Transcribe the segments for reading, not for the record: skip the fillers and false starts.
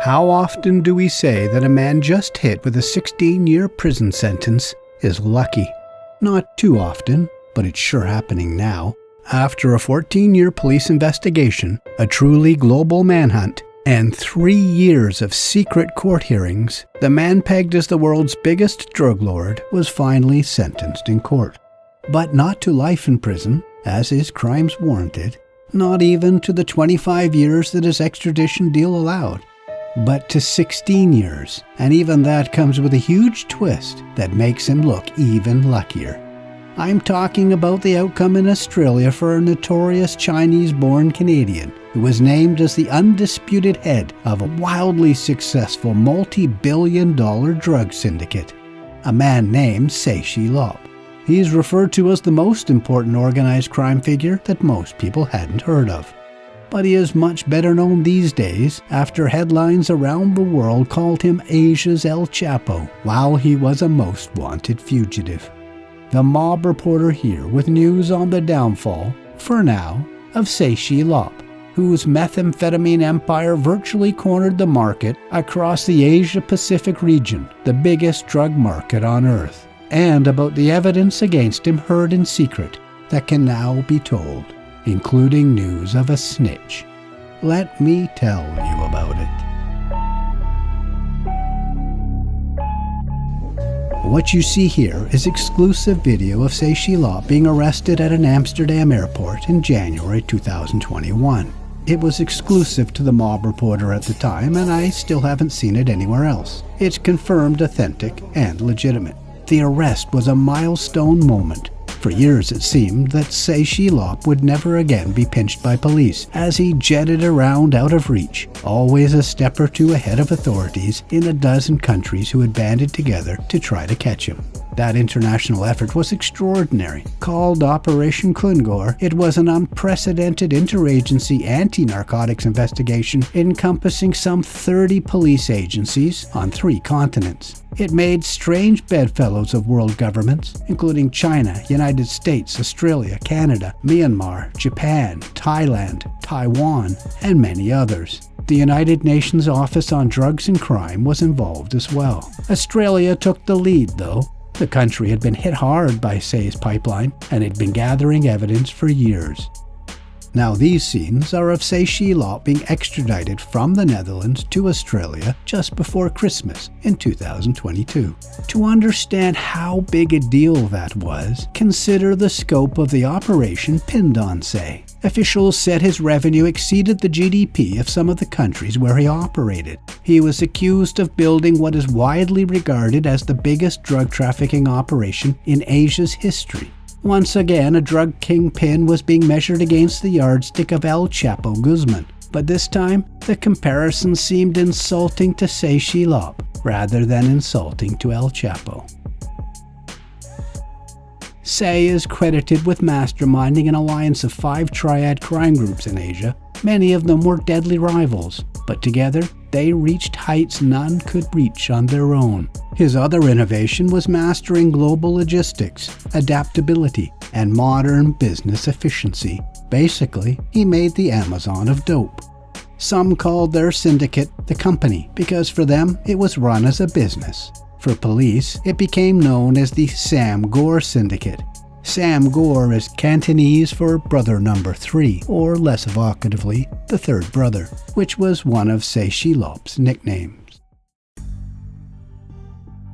How often do we say that a man just hit with a 16-year prison sentence is lucky? Not too often, but it's sure happening now. After a 14-year police investigation, a truly global manhunt, and 3 years of secret court hearings, the man pegged as the world's biggest drug lord was finally sentenced in court. But not to life in prison, as his crimes warranted, not even to the 25 years that his extradition deal allowed, but to 16 years, and even that comes with a huge twist that makes him look even luckier. I'm talking about the outcome in Australia for a notorious Chinese-born Canadian who was named as the undisputed head of a wildly successful multi-billion-dollar drug syndicate, a man named Tse Chi Lop. He is referred to as the most important organized crime figure that most people hadn't heard of. But he is much better known these days after headlines around the world called him Asia's El Chapo while he was a most wanted fugitive. The mob reporter here with news on the downfall, for now, of Tse Chi Lop, whose methamphetamine empire virtually cornered the market across the Asia-Pacific region, the biggest drug market on Earth, and about the evidence against him heard in secret that can now be told, including news of a snitch. Let me tell you about it. What you see here is exclusive video of Tse Chi Lop being arrested at an Amsterdam airport in January 2021. It was exclusive to the mob reporter at the time, and I still haven't seen it anywhere else. It's confirmed authentic and legitimate. The arrest was a milestone moment. For years it seemed that Tse Chi Lop would never again be pinched by police as he jetted around out of reach, always a step or two ahead of authorities in a dozen countries who had banded together to try to catch him. That international effort was extraordinary. Called Operation Kungur, it was an unprecedented interagency anti-narcotics investigation encompassing some 30 police agencies on 3 continents. It made strange bedfellows of world governments, including China, United States, Australia, Canada, Myanmar, Japan, Thailand, Taiwan, and many others. The United Nations Office on Drugs and Crime was involved as well. Australia took the lead, though. The country had been hit hard by Tse's pipeline and had been gathering evidence for years. Now these scenes are of Tse Chi Lop being extradited from the Netherlands to Australia just before Christmas in 2022. To understand how big a deal that was, consider the scope of the operation pinned on Tse. Officials said his revenue exceeded the GDP of some of the countries where he operated. He was accused of building what is widely regarded as the biggest drug trafficking operation in Asia's history. Once again, a drug kingpin was being measured against the yardstick of El Chapo Guzman, but this time the comparison seemed insulting to Tse Chi Lop rather than insulting to El Chapo. Tse is credited with masterminding an alliance of 5 triad crime groups in Asia. Many of them were deadly rivals, but together they reached heights none could reach on their own. His other innovation was mastering global logistics, adaptability, and modern business efficiency. Basically, he made the Amazon of dope. Some called their syndicate the company because for them it was run as a business. For police, it became known as the Sam Gore Syndicate. Sam Gore is Cantonese for brother number 3, or less evocatively, the third brother, which was one of Tse Chi Lop's nicknames.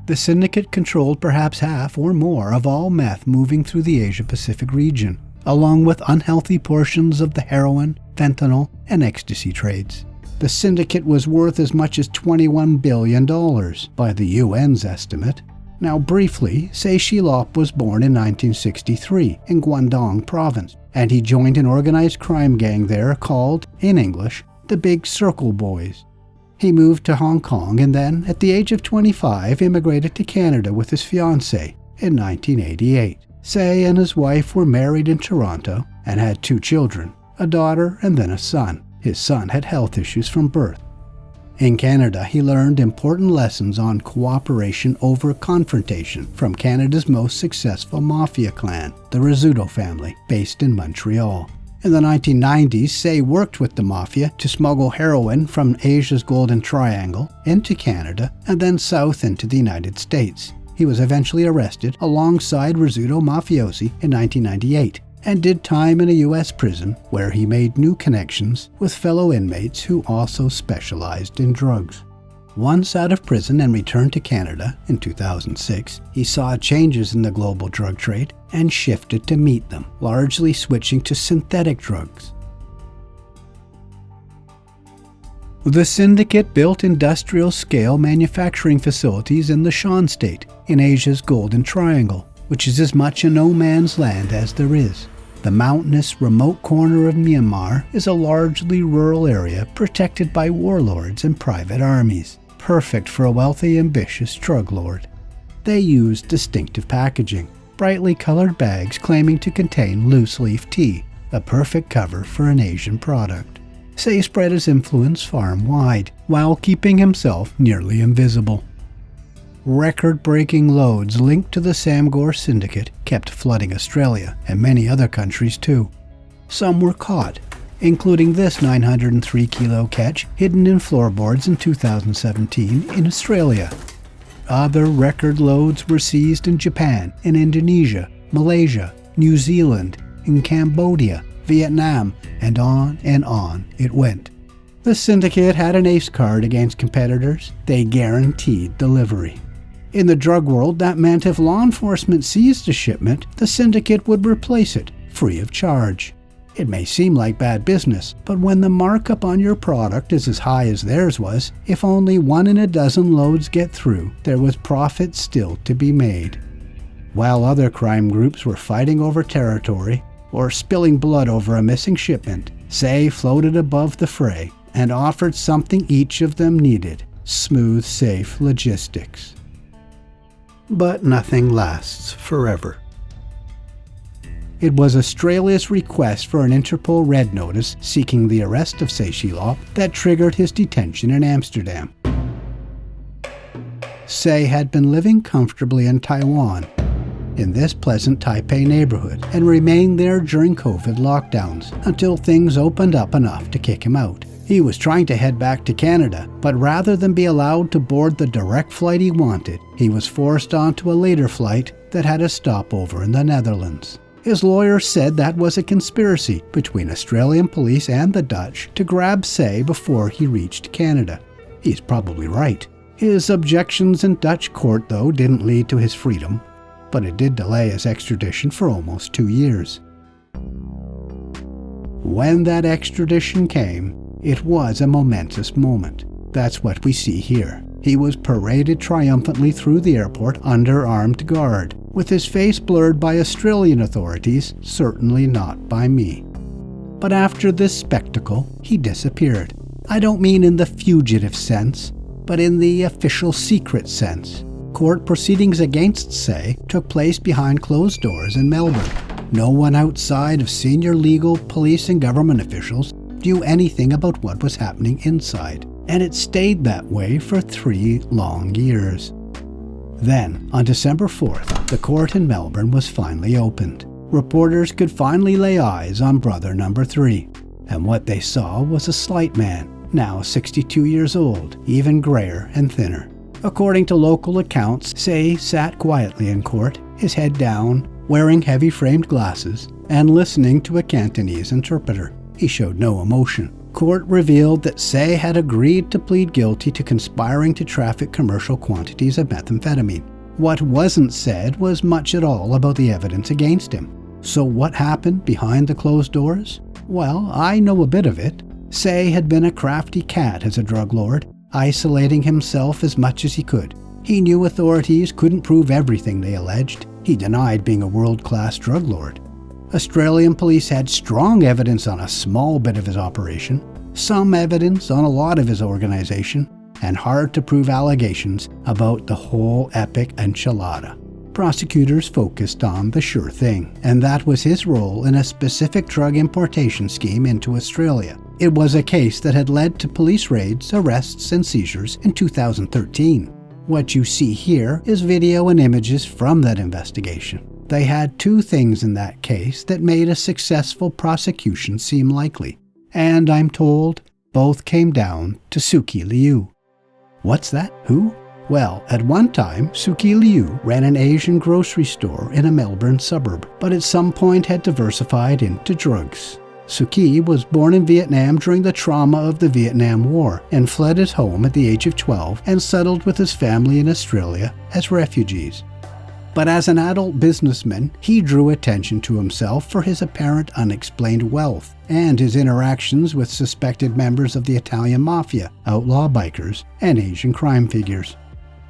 The syndicate controlled perhaps half or more of all meth moving through the Asia-Pacific region, along with unhealthy portions of the heroin, fentanyl, and ecstasy trades. The syndicate was worth as much as $21 billion by the UN's estimate. Now briefly, Tse Chi Lop was born in 1963 in Guangdong province, and he joined an organized crime gang there called, in English, the Big Circle Boys. He moved to Hong Kong and then, at the age of 25, immigrated to Canada with his fiancée in 1988. Tse and his wife were married in Toronto and had 2 children, a daughter and then a son. His son had health issues from birth. In Canada, he learned important lessons on cooperation over confrontation from Canada's most successful mafia clan, the Rizzuto family, based in Montreal. In the 1990s, Tse worked with the mafia to smuggle heroin from Asia's Golden Triangle into Canada and then south into the United States. He was eventually arrested alongside Rizzuto mafiosi in 1998 and did time in a U.S. prison where he made new connections with fellow inmates who also specialized in drugs. Once out of prison and returned to Canada in 2006, he saw changes in the global drug trade and shifted to meet them, largely switching to synthetic drugs. The Syndicate built industrial-scale manufacturing facilities in the Shan State, in Asia's Golden Triangle, which is as much a no-man's land as there is. The mountainous, remote corner of Myanmar is a largely rural area protected by warlords and private armies, perfect for a wealthy, ambitious drug lord. They used distinctive packaging, brightly colored bags claiming to contain loose-leaf tea, a perfect cover for an Asian product. Tse spread his influence far and wide, while keeping himself nearly invisible. Record-breaking loads linked to the Samgor Syndicate kept flooding Australia, and many other countries too. Some were caught, including this 903-kilo catch hidden in floorboards in 2017 in Australia. Other record loads were seized in Japan, in Indonesia, Malaysia, New Zealand, in Cambodia, Vietnam, and on it went. The Syndicate had an ace card against competitors. They guaranteed delivery. In the drug world, that meant if law enforcement seized a shipment, the Syndicate would replace it, free of charge. It may seem like bad business, but when the markup on your product is as high as theirs was, if only 1 in a dozen loads get through, there was profit still to be made. While other crime groups were fighting over territory or spilling blood over a missing shipment, Tse floated above the fray and offered something each of them needed: smooth, safe logistics. But nothing lasts forever. It was Australia's request for an Interpol Red Notice seeking the arrest of Tse Chi Lop that triggered his detention in Amsterdam. Tse had been living comfortably in Taiwan, in this pleasant Taipei neighborhood, and remained there during COVID lockdowns until things opened up enough to kick him out. He was trying to head back to Canada, but rather than be allowed to board the direct flight he wanted, he was forced onto a later flight that had a stopover in the Netherlands. His lawyer said that was a conspiracy between Australian police and the Dutch to grab Tse before he reached Canada. He's probably right. His objections in Dutch court, though, didn't lead to his freedom, but it did delay his extradition for almost 2 years. When that extradition came, it was a momentous moment. That's what we see here. He was paraded triumphantly through the airport under armed guard, with his face blurred by Australian authorities, certainly not by me. But after this spectacle, he disappeared. I don't mean in the fugitive sense, but in the official secret sense. Court proceedings against Tse took place behind closed doors in Melbourne. No one outside of senior legal, police, and government officials knew anything about what was happening inside, and it stayed that way for 3 long years. Then, on December 4th, the court in Melbourne was finally opened. Reporters could finally lay eyes on brother number 3, and what they saw was a slight man, now 62 years old, even grayer and thinner. According to local accounts, Tse sat quietly in court, his head down, wearing heavy framed glasses, and listening to a Cantonese interpreter. He showed no emotion. Court revealed that Tse had agreed to plead guilty to conspiring to traffic commercial quantities of methamphetamine. What wasn't said was much at all about the evidence against him. So what happened behind the closed doors? Well, I know a bit of it. Tse had been a crafty cat as a drug lord, isolating himself as much as he could. He knew authorities couldn't prove everything they alleged. He denied being a world-class drug lord. Australian police had strong evidence on a small bit of his operation, some evidence on a lot of his organization, and hard-to-prove allegations about the whole epic enchilada. Prosecutors focused on the sure thing, and that was his role in a specific drug importation scheme into Australia. It was a case that had led to police raids, arrests, and seizures in 2013. What you see here is video and images from that investigation. They had two things in that case that made a successful prosecution seem likely, and I'm told both came down to Tse Chi Lop. What's that? Who? Well, at one time, Tse Chi Lop ran an Asian grocery store in a Melbourne suburb, but at some point had diversified into drugs. Tse Chi was born in Vietnam during the trauma of the Vietnam War and fled his home at the age of 12 and settled with his family in Australia as refugees. But as an adult businessman, he drew attention to himself for his apparent unexplained wealth and his interactions with suspected members of the Italian mafia, outlaw bikers, and Asian crime figures.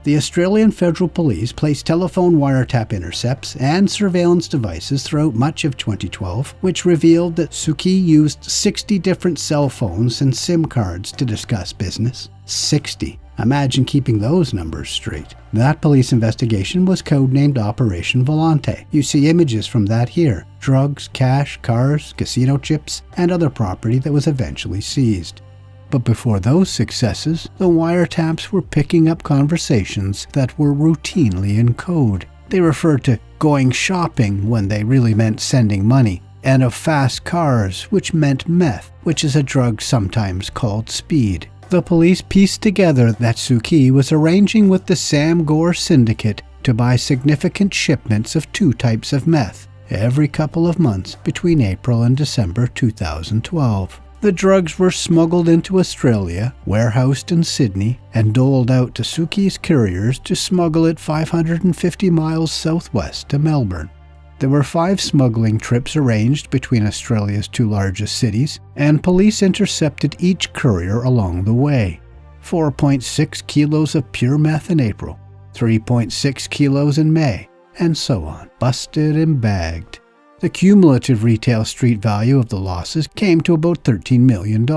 The Australian Federal Police placed telephone wiretap intercepts and surveillance devices throughout much of 2012, which revealed that Tse Chi used 60 different cell phones and SIM cards to discuss business. 60. Imagine keeping those numbers straight. That police investigation was codenamed Operation Volante. You see images from that here. Drugs, cash, cars, casino chips, and other property that was eventually seized. But before those successes, the wiretaps were picking up conversations that were routinely in code. They referred to going shopping when they really meant sending money, and of fast cars, which meant meth, which is a drug sometimes called speed. The police pieced together that Tse Chi was arranging with the Sam Gore Syndicate to buy significant shipments of two types of meth every couple of months between April and December 2012. The drugs were smuggled into Australia, warehoused in Sydney, and doled out to Tse Chi's couriers to smuggle it 550 miles southwest to Melbourne. There were 5 smuggling trips arranged between Australia's 2 largest cities, and police intercepted each courier along the way. 4.6 kilos of pure meth in April, 3.6 kilos in May, and so on, busted and bagged. The cumulative retail street value of the losses came to about $13 million.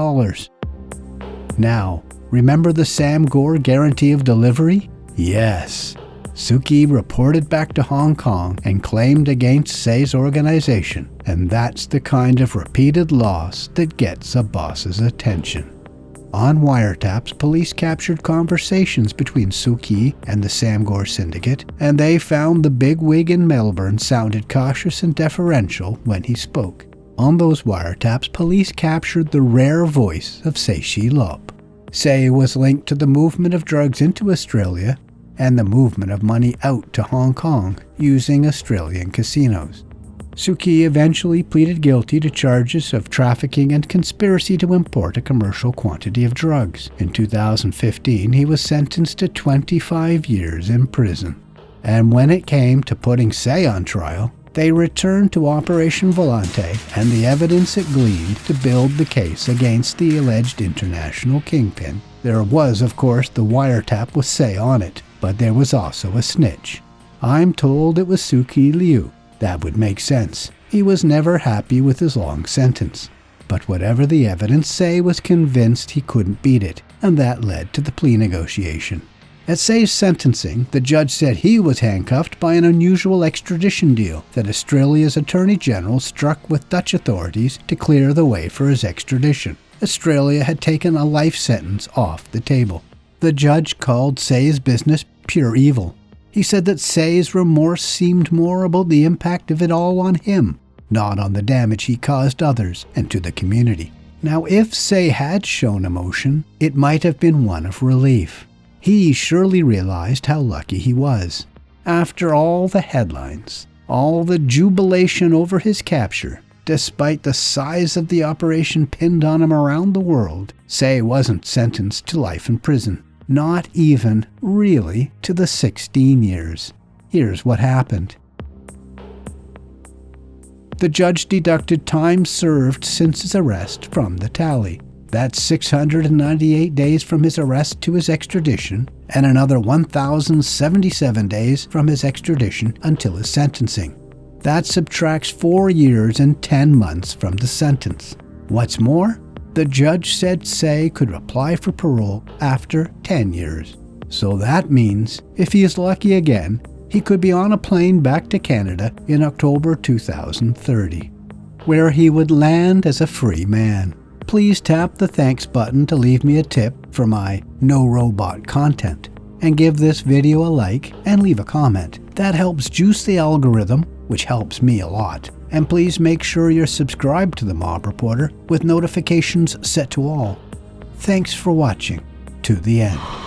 Now, remember the Sam Gore guarantee of delivery? Yes. Tse Chi reported back to Hong Kong and claimed against Tse's organization, and that's the kind of repeated loss that gets a boss's attention. On wiretaps, police captured conversations between Tse Chi and the Sam Gore Syndicate, and they found the bigwig in Melbourne sounded cautious and deferential when he spoke. On those wiretaps, police captured the rare voice of Tse Chi Lop. Tse was linked to the movement of drugs into Australia and the movement of money out to Hong Kong using Australian casinos. Tse Chi eventually pleaded guilty to charges of trafficking and conspiracy to import a commercial quantity of drugs. In 2015, he was sentenced to 25 years in prison. And when it came to putting Tse on trial, they returned to Operation Volante and the evidence it gleaned to build the case against the alleged international kingpin. There was, of course, the wiretap with Tse on it, but there was also a snitch. I'm told it was Tse Chi Lop. That would make sense. He was never happy with his long sentence. But whatever the evidence, Tse was convinced he couldn't beat it, and that led to the plea negotiation. At Tse's sentencing, the judge said he was handcuffed by an unusual extradition deal that Australia's Attorney General struck with Dutch authorities to clear the way for his extradition. Australia had taken a life sentence off the table. The judge called Tse's business pure evil. He said that Tse's remorse seemed more about the impact of it all on him, not on the damage he caused others and to the community. Now, if Tse had shown emotion, it might have been one of relief. He surely realized how lucky he was. After all the headlines, all the jubilation over his capture, despite the size of the operation pinned on him around the world, Tse wasn't sentenced to life in prison. Not even, really, to the 16 years. Here's what happened. The judge deducted time served since his arrest from the tally. That's 698 days from his arrest to his extradition, and another 1,077 days from his extradition until his sentencing. That subtracts 4 years and 10 months from the sentence. What's more, the judge said Tse could apply for parole after 10 years. So that means, if he is lucky again, he could be on a plane back to Canada in October 2030, where he would land as a free man. Please tap the thanks button to leave me a tip for my no robot content, and give this video a like and leave a comment. That helps juice the algorithm which helps me a lot. And please make sure you're subscribed to the Mob Reporter with notifications set to all. Thanks for watching to the end.